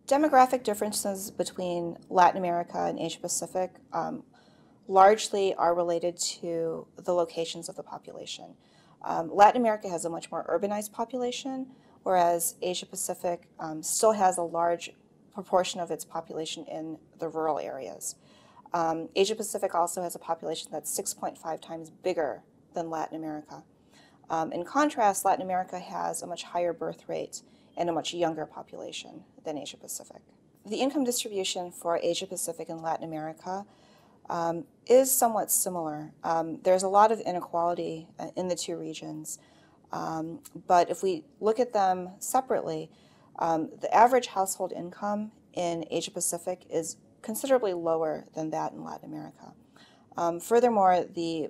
Demographic differences between Latin America and Asia Pacific largely are related to the locations of the population. Latin America has a much more urbanized population, whereas Asia Pacific still has a large proportion of its population in the rural areas. Asia Pacific also has a population that's 6.5 times bigger than Latin America. In contrast, Latin America has a much higher birth rate and a much younger population than Asia Pacific. The income distribution for Asia Pacific and Latin America is somewhat similar. There's a lot of inequality in the two regions, but if we look at them separately, the average household income in Asia Pacific is considerably lower than that in Latin America. Furthermore, the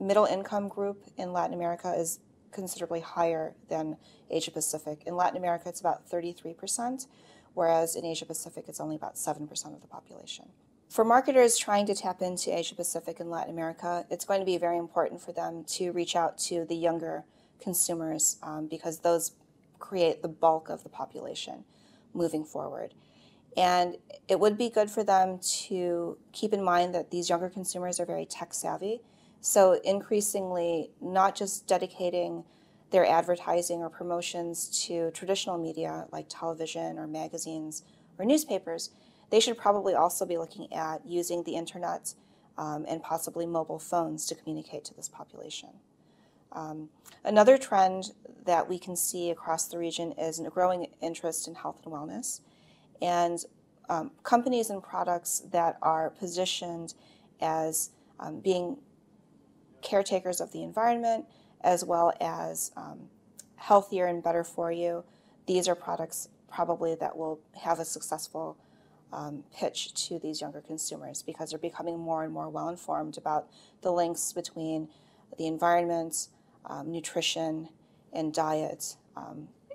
middle income group in Latin America is considerably higher than Asia Pacific. In Latin America, it's about 33%, whereas in Asia Pacific, it's only about 7% of the population. For marketers trying to tap into Asia Pacific and Latin America, it's going to be very important for them to reach out to the younger consumers because those create the bulk of the population moving forward. And it would be good for them to keep in mind that these younger consumers are very tech savvy. So increasingly, not just dedicating their advertising or promotions to traditional media like television or magazines or newspapers, they should probably also be looking at using the internet and possibly mobile phones to communicate to this population. Another trend that we can see across the region is a growing interest in health and wellness. And companies and products that are positioned as being caretakers of the environment, as well as healthier and better for you, these are products probably that will have a successful pitch to these younger consumers because they're becoming more and more well-informed about the links between the environment, nutrition, and diet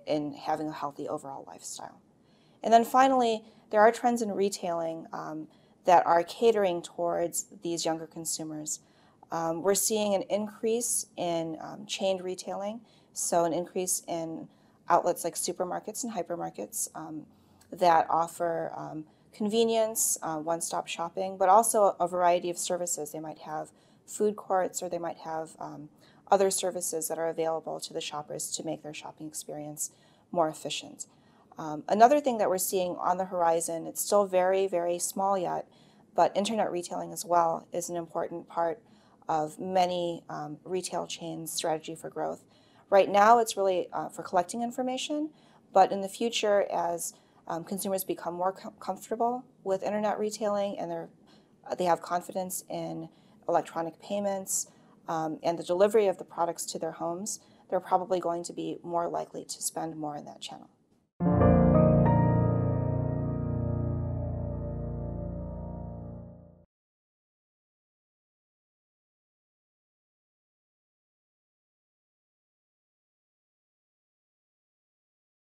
in having a healthy overall lifestyle. And then finally, there are trends in retailing that are catering towards these younger consumers. We're seeing an increase in chained retailing, so an increase in outlets like supermarkets and hypermarkets that offer convenience, one-stop shopping, but also a variety of services. They might have food courts or they might have other services that are available to the shoppers to make their shopping experience more efficient. Another thing that we're seeing on the horizon, it's still very, very small yet, but internet retailing as well is an important part of many retail chains' strategy for growth. Right now, it's really for collecting information, but in the future, as consumers become more comfortable with internet retailing and they have confidence in electronic payments and the delivery of the products to their homes, they're probably going to be more likely to spend more in that channel.